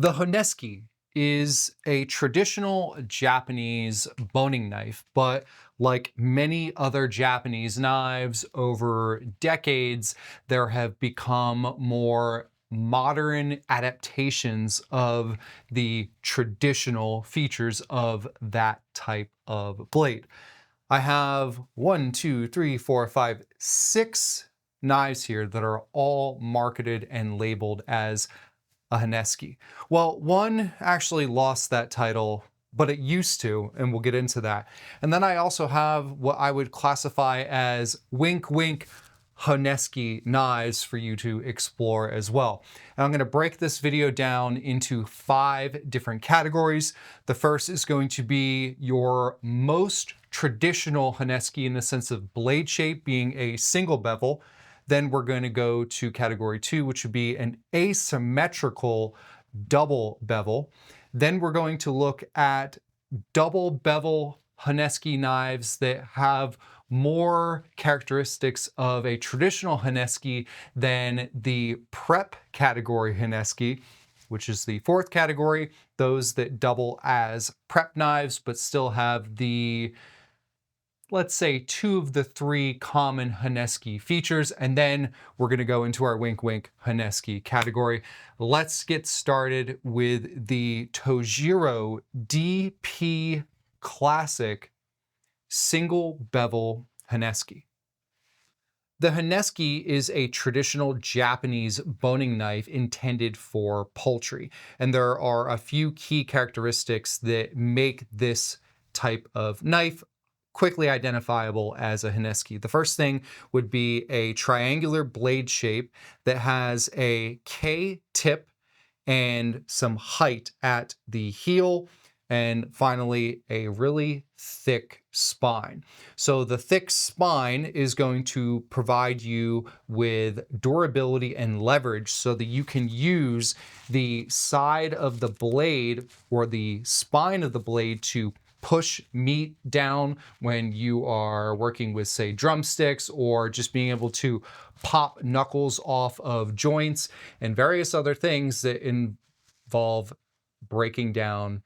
The Honesuki is a traditional Japanese boning knife, but like many other Japanese knives over decades, there have become more modern adaptations of the traditional features of that type of blade. I have 6 knives here that are all marketed and labeled as a Honesuki. Well, one actually lost that title, but it used to, and we'll get into that. And then I also have what I would classify as wink wink Honesuki knives for you to explore as well. And I'm going to break this video down into 5 different categories. The first is going to be your most traditional Honesuki in the sense of blade shape being a single bevel. Then we're going to go to category 2, which would be an asymmetrical double bevel. Then we're going to look at double bevel Honesuki knives that have more characteristics of a traditional Honesuki than the prep category Honesuki, which is the 4th category, those that double as prep knives but still have the, let's say, 2 of the 3 common Honesuki features, and then we're going to go into our wink wink Honesuki category. Let's get started with the Tojiro DP Classic Single Bevel Honesuki. The Honesuki is a traditional Japanese boning knife intended for poultry, and there are a few key characteristics that make this type of knife quickly identifiable as a Honesuki. The first thing would be a triangular blade shape that has a K tip and some height at the heel, and finally a really thick spine. So the thick spine is going to provide you with durability and leverage so that you can use the side of the blade or the spine of the blade to push meat down when you are working with, say, drumsticks, or just being able to pop knuckles off of joints and various other things that involve breaking down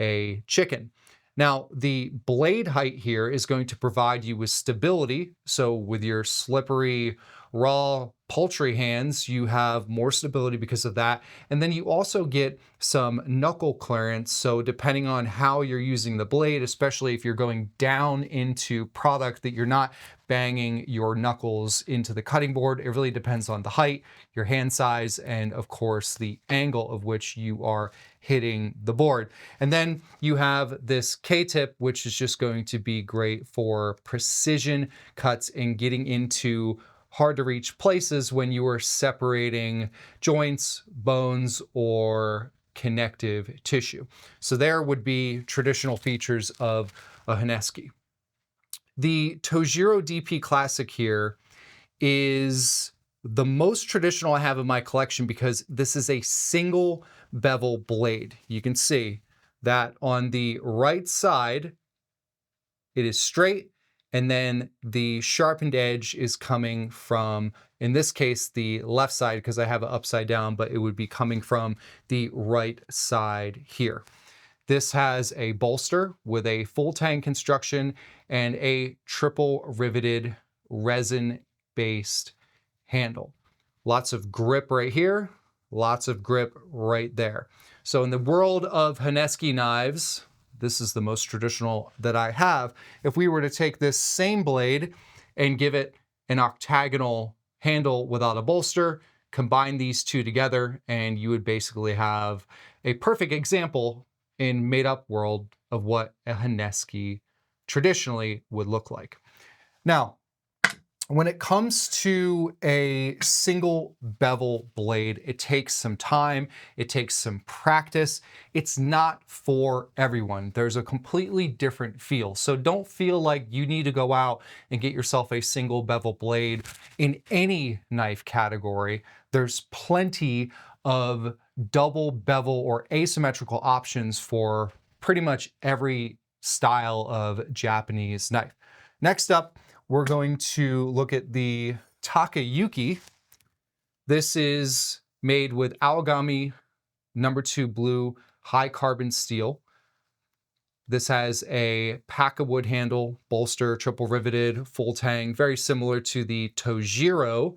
a chicken. Now, the blade height here is going to provide you with stability. So with your slippery, raw poultry hands, you have more stability because of that. And then you also get some knuckle clearance. So depending on how you're using the blade, especially if you're going down into product that you're not banging your knuckles into the cutting board, it really depends on the height, your hand size, and of course the angle of which you are hitting the board. And then you have this K-tip, which is just going to be great for precision cuts and getting into hard to reach places when you are separating joints, bones, or connective tissue. So there would be traditional features of a Honesuki. The Tojiro DP Classic here is the most traditional I have in my collection because this is a single bevel blade. You can see that on the right side, it is straight, and then the sharpened edge is coming from, in this case, the left side, because I have it upside down, but it would be coming from the right side here. This has a bolster with a full tang construction and a triple riveted resin-based handle. Lots of grip right here, lots of grip right there. So in the world of Honesuki knives, this is the most traditional that I have. If we were to take this same blade and give it an octagonal handle without a bolster, combine these two together, and you would basically have a perfect example in made-up world of what a Honesuki traditionally would look like. Now, when it comes to a single bevel blade, it takes some time, it takes some practice. It's not for everyone. There's a completely different feel. So don't feel like you need to go out and get yourself a single bevel blade in any knife category. There's plenty of double bevel or asymmetrical options for pretty much every style of Japanese knife. Next up, we're going to look at the Takayuki. This is made with Aogami #2 blue high carbon steel. This has a pack of wood handle, bolster, triple riveted, full tang, very similar to the Tojiro,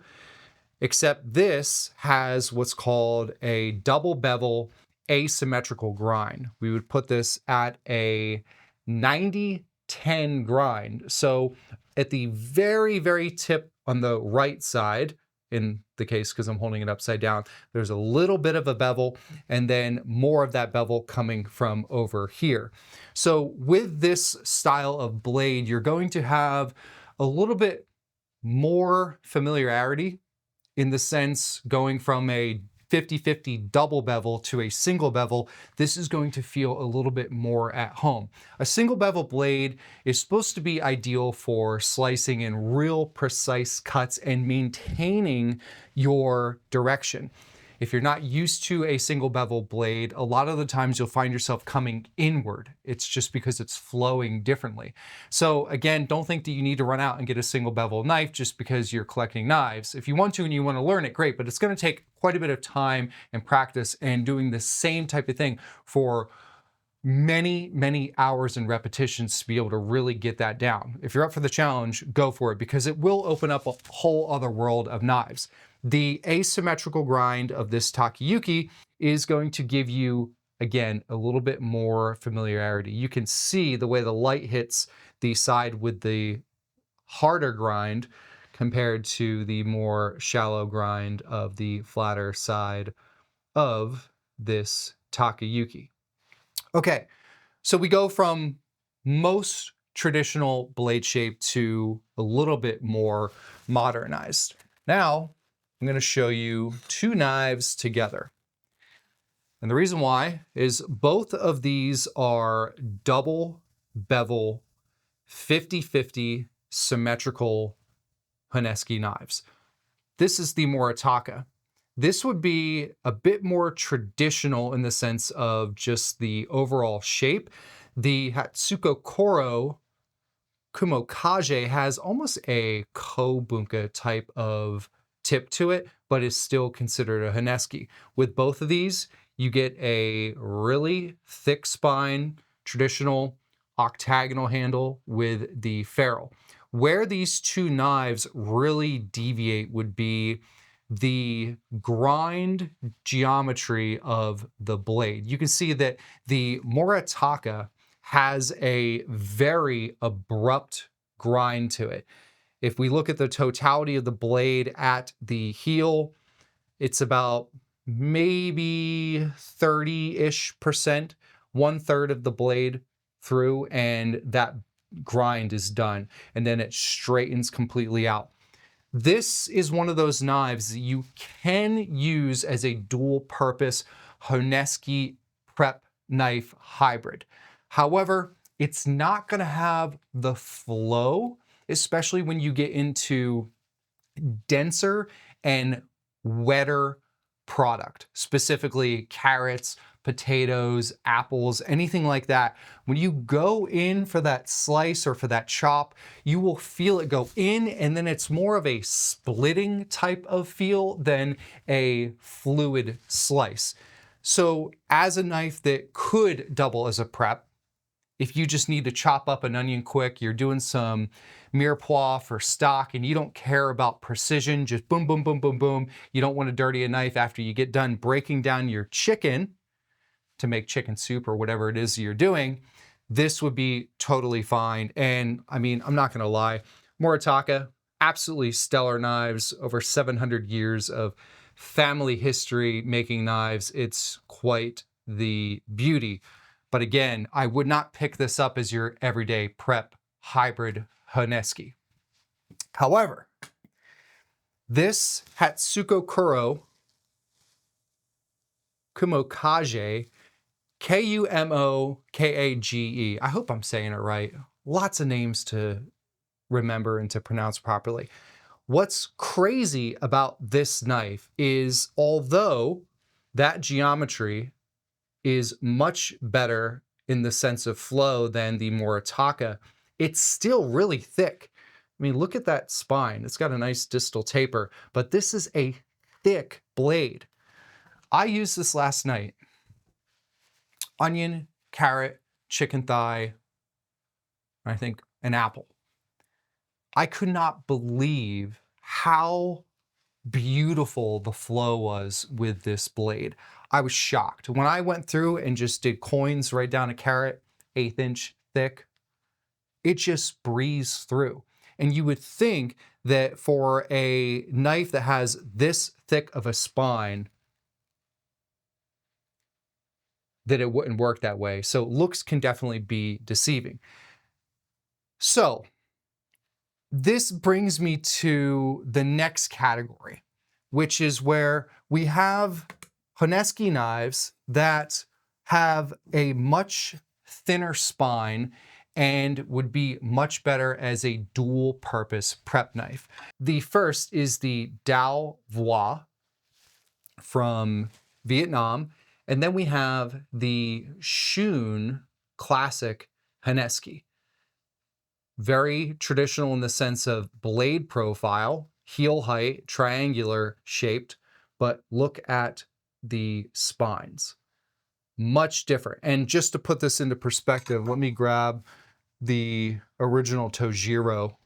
except this has what's called a double bevel asymmetrical grind. We would put this at a 90-10 grind. So at the very, very tip on the right side, in the case because I'm holding it upside down, there's a little bit of a bevel and then more of that bevel coming from over here. So with this style of blade, you're going to have a little bit more familiarity, in the sense going from a 50-50 double bevel to a single bevel. This is going to feel a little bit more at home. A single bevel blade is supposed to be ideal for slicing in real precise cuts and maintaining your direction. If you're not used to a single bevel blade, a lot of the times you'll find yourself coming inward. It's just because it's flowing differently. So again, don't think that you need to run out and get a single bevel knife just because you're collecting knives. If you want to and you want to learn it, great, but it's going to take quite a bit of time and practice and doing the same type of thing for many, many hours and repetitions to be able to really get that down. If you're up for the challenge, go for it, because it will open up a whole other world of knives. The asymmetrical grind of this Takayuki is going to give you, again, a little bit more familiarity. You can see the way the light hits the side with the harder grind compared to the more shallow grind of the flatter side of this Takayuki. Okay, so we go from most traditional blade shape to a little bit more modernized. Now, I'm going to show you two knives together. And the reason why is both of these are double bevel 50-50 symmetrical Honesuki knives. This is the Moritaka. This would be a bit more traditional in the sense of just the overall shape. The Hatsukokoro Kumokaje has almost a kobunka type of tip to it, but is still considered a Honesuki. With both of these, you get a really thick spine, traditional octagonal handle with the ferrule. Where these two knives really deviate would be the grind geometry of the blade. You can see that the Moritaka has a very abrupt grind to it. If we look at the totality of the blade at the heel, it's about maybe 30-ish%, 1/3 of the blade through, and that grind is done. And then it straightens completely out. This is one of those knives that you can use as a dual purpose Honesuki prep knife hybrid. However, it's not going to have the flow, especially when you get into denser and wetter product, specifically carrots, potatoes, apples, anything like that. When you go in for that slice or for that chop, you will feel it go in, and then it's more of a splitting type of feel than a fluid slice. So as a knife that could double as a prep, if you just need to chop up an onion quick, you're doing some mirepoix for stock and you don't care about precision, just boom, boom, boom, boom, boom. You don't want to dirty a knife after you get done breaking down your chicken to make chicken soup or whatever it is you're doing, this would be totally fine. And I mean, I'm not going to lie, Moritaka, absolutely stellar knives, over 700 years of family history making knives. It's quite the beauty. But again, I would not pick this up as your everyday prep hybrid Honesuki. However, this Hatsukokoro Kumokaje, Kumokage, I hope I'm saying it right. Lots of names to remember and to pronounce properly. What's crazy about this knife is, although that geometry is much better in the sense of flow than the Moritaka, it's still really thick. I mean, look at that spine. It's got a nice distal taper, but this is a thick blade. I used this last night onion, carrot, chicken thigh, I think an apple. I could not believe how beautiful the flow was with this blade. I was shocked. When I went through and just did coins right down a carrot, 1/8 inch thick, it just breezed through. And you would think that for a knife that has this thick of a spine, that it wouldn't work that way. So looks can definitely be deceiving. So this brings me to the next category, which is where we have Honesuki knives that have a much thinner spine and would be much better as a dual purpose prep knife. The first is the Double-Bevel from Vietnam. And then we have the Shun Classic Honesuki. Very traditional in the sense of blade profile, heel height, triangular shaped, but look at the spines. Much different. And just to put this into perspective, let me grab the original Tojiro.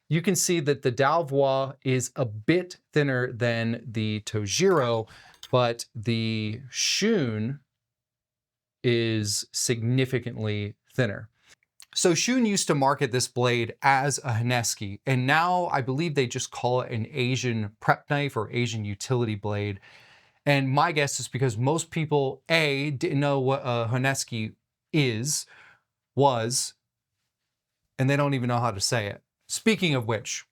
You can see that the Double-Bevel is a bit thinner than the Tojiro, but the Shun is significantly thinner. So Shun used to market this blade as a Honesuki, and now I believe they just call it an Asian prep knife or Asian utility blade. And my guess is because most people, A, didn't know what a Honesuki was, and they don't even know how to say it. Speaking of which,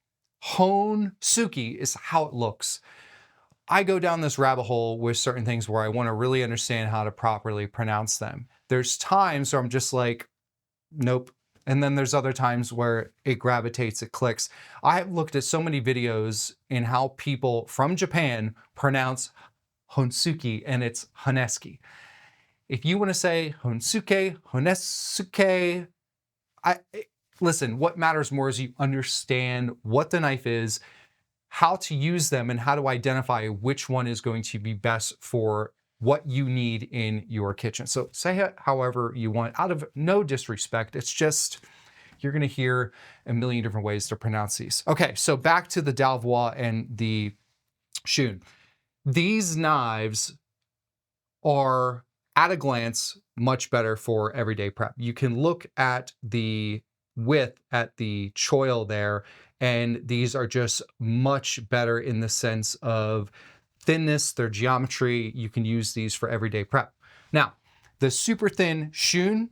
Honesuki is how it looks. I go down this rabbit hole with certain things where I want to really understand how to properly pronounce them. There's times where I'm just like, nope. And then there's other times where it gravitates, it clicks. I have looked at so many videos in how people from Japan pronounce Honesuki, and it's Honesuki. If you want to say Honesuke, Honesuke, listen, what matters more is you understand what the knife is, how to use them, and how to identify which one is going to be best for what you need in your kitchen. So say it however you want, out of no disrespect. It's just, you're gonna hear a million different ways to pronounce these. Okay, so back to the Double-Bevel and the Shun. These knives are, at a glance, much better for everyday prep. You can look at the width at the choil there, and these are just much better in the sense of thinness, their geometry. You can use these for everyday prep. Now, the super thin Shun,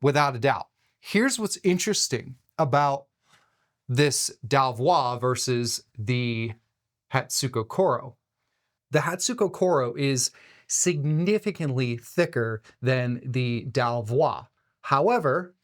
without a doubt. Here's what's interesting about this Double-Bevel versus the Hatsukokoro. The Hatsukokoro is significantly thicker than the Double-Bevel. However,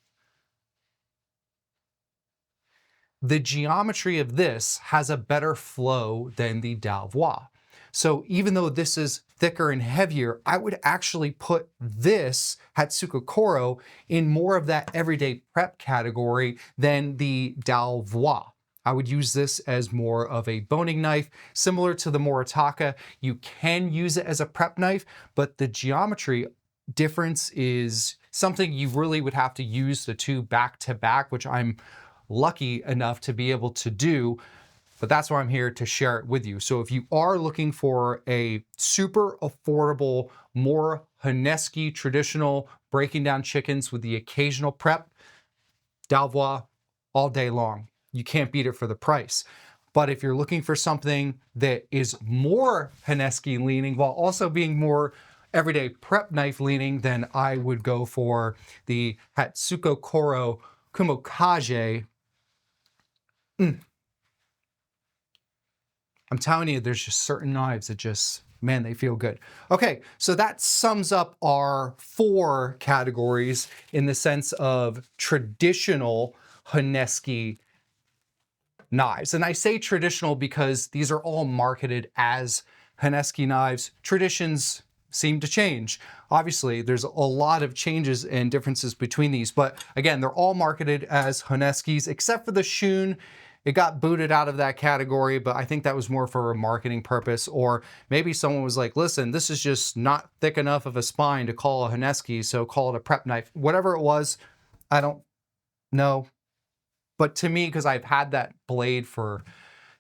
the geometry of this has a better flow than the Double-Bevel. So even though this is thicker and heavier, I would actually put this Hatsukokoro in more of that everyday prep category than the Double-Bevel. I would use this as more of a boning knife. Similar to the Moritaka, you can use it as a prep knife, but the geometry difference is something you really would have to use the two back to back, which I'm lucky enough to be able to do, but that's why I'm here to share it with you. So if you are looking for a super affordable, more Honesuki traditional breaking down chickens with the occasional prep, Double-Bevel all day long. You can't beat it for the price. But if you're looking for something that is more Honesuki leaning while also being more everyday prep knife leaning, then I would go for the Hatsukokoro Kumokaje. I'm telling you, there's just certain knives that just, man, they feel good. Okay, so that sums up our 4 categories in the sense of traditional Honesuki knives. And I say traditional because these are all marketed as Honesuki knives. Traditions seem to change. Obviously, there's a lot of changes and differences between these, but again, they're all marketed as Honesukis, except for the Shun. It got booted out of that category, but I think that was more for a marketing purpose, or maybe someone was like, listen, this is just not thick enough of a spine to call a Honesuki, so call it a prep knife. Whatever it was, I don't know. But to me, because I've had that blade for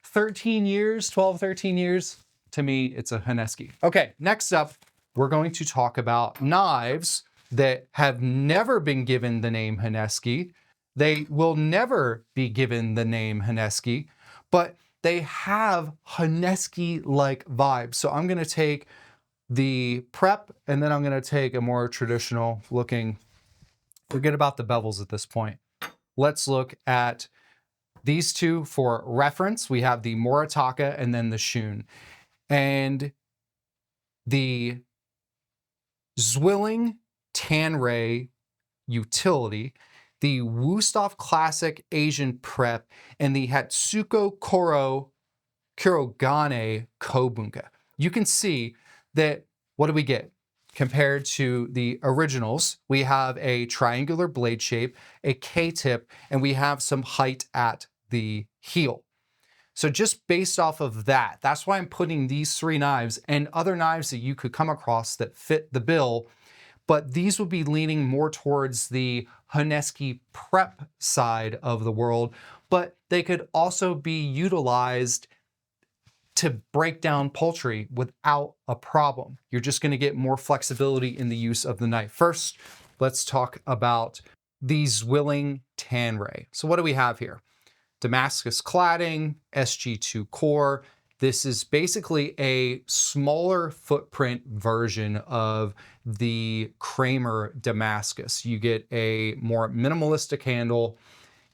13 years, 12, 13 years, to me, it's a Honesuki. Okay, next up, we're going to talk about knives that have never been given the name Honesuki. They will never be given the name Honesuki, but they have Honesuki-like vibes. So I'm gonna take the prep, and then I'm gonna take a more traditional looking, forget about the bevels at this point. Let's look at these two for reference. We have the Moritaka and then the Shun. And the Zwilling Tanray utility, the Wusthof Classic Asian Prep, and the Hatsukokoro Kurogane Kobunka. You can see that, what do we get? Compared to the originals, we have a triangular blade shape, a K-tip, and we have some height at the heel. So just based off of that, that's why I'm putting these three knives and other knives that you could come across that fit the bill, but these would be leaning more towards the Honesuki prep side of the world, but they could also be utilized to break down poultry without a problem. You're just going to get more flexibility in the use of the knife. First, let's talk about the Zwilling Tanray. So what do we have here? Damascus cladding, SG2 core. This is basically a smaller footprint version of the Kramer Damascus. You get a more minimalistic handle.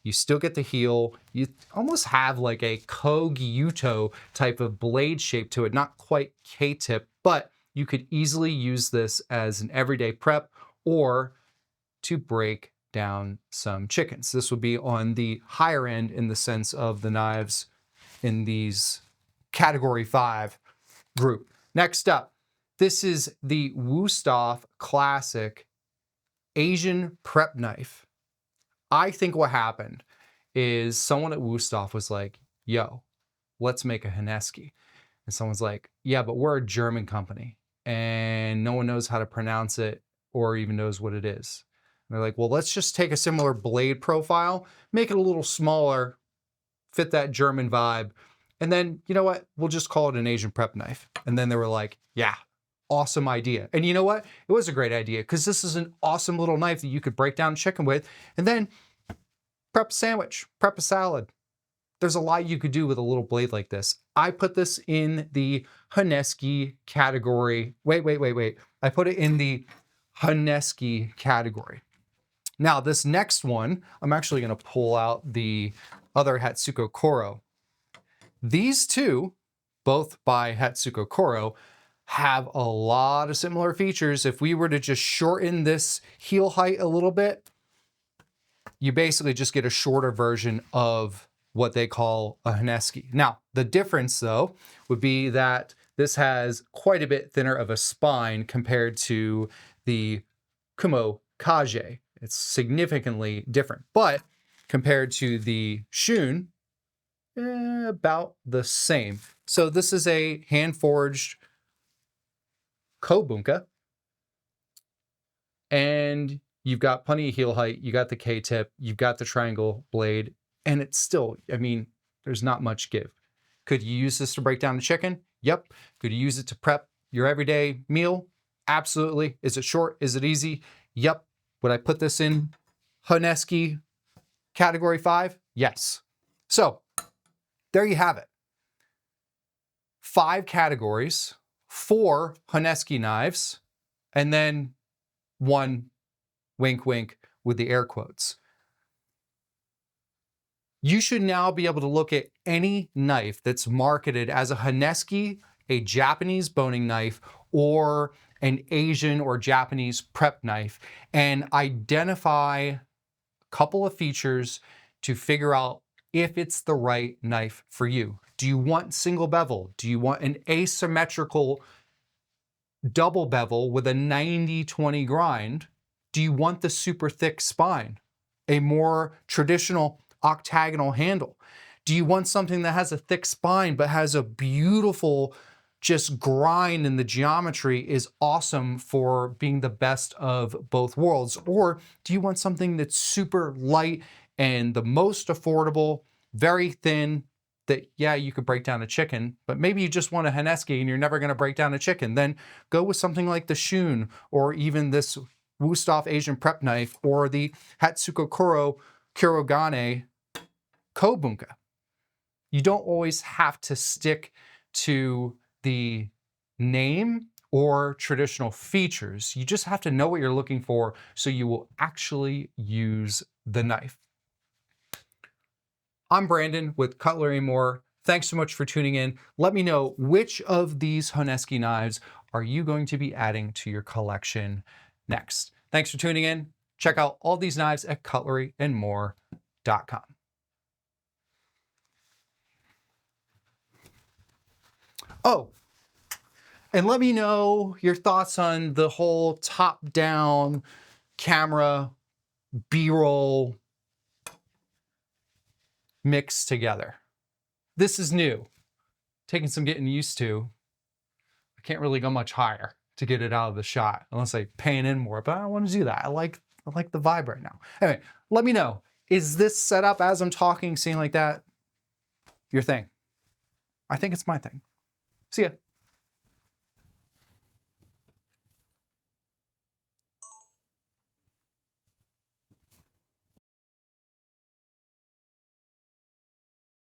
You still get the heel. You almost have like a Kogyuto type of blade shape to it, not quite K-tip, but you could easily use this as an everyday prep or to break down some chickens. This would be on the higher end in the sense of the knives in these category 5 group. Next up, this is the Wusthof Classic Asian Prep Knife. I think what happened is someone at Wusthof was like, yo, let's make a Honesuki. And someone's like, yeah, but we're a German company and no one knows how to pronounce it or even knows what it is. And they're like, well, let's just take a similar blade profile, make it a little smaller, fit that German vibe. And then, you know what? We'll just call it an Asian prep knife. And then they were like, yeah, awesome idea. And you know what? It was a great idea because this is an awesome little knife that you could break down chicken with and then prep a sandwich, prep a salad. There's a lot you could do with a little blade like this. I put this in the Honesuki category. Wait. I put it in the Honesuki category. Now, this next one, I'm actually going to pull out the other Hatsukokoro. These two, both by Hatsukokoro, have a lot of similar features. If we were to just shorten this heel height a little bit, you basically just get a shorter version of what they call a Honesuki. Now, the difference though would be that this has quite a bit thinner of a spine compared to the Kumo Kage. It's significantly different, but compared to the Shun, about the same. So this is a hand-forged Kobunka, and you've got plenty of heel height, you got the K-tip, you've got the triangle blade, and it's still, I mean, there's not much give. Could you use this to break down the chicken? Yep. Could you use it to prep your everyday meal? Absolutely. Is it short? Is it easy? Yep. Would I put this in Honesuki category 5? Yes. So there you have it. 5 categories, 4 Honesuki knives, and then 1 wink wink with the air quotes. You should now be able to look at any knife that's marketed as a Honesuki, a Japanese boning knife, or an Asian or Japanese prep knife, and identify a couple of features to figure out if it's the right knife for you. Do you want single bevel? Do you want an asymmetrical double bevel with a 90-20 grind? Do you want the super thick spine? A more traditional octagonal handle? Do you want something that has a thick spine but has a beautiful just grind, and the geometry is awesome for being the best of both worlds? Or do you want something that's super light and the most affordable, very thin, that, yeah, you could break down a chicken, but maybe you just want a Honesuki and you're never going to break down a chicken? Then go with something like the Shun, or even this Wusthof Asian prep knife, or the Hatsukokoro Kurogane Kobunka. You don't always have to stick to the name or traditional features. You just have to know what you're looking for so you will actually use the knife. I'm Brandon with Cutlery and More. Thanks so much for tuning in. Let me know, which of these Honesuki knives are you going to be adding to your collection next? Thanks for tuning in. Check out all these knives at cutleryandmore.com. Oh, and let me know your thoughts on the whole top-down camera B-roll mix together. This is new. Taking some getting used to. I can't really go much higher to get it out of the shot unless I pan in more, but I don't want to do that. I like the vibe right now. Anyway, let me know. Is this setup as I'm talking, seeing like that, your thing? I think it's my thing. See ya.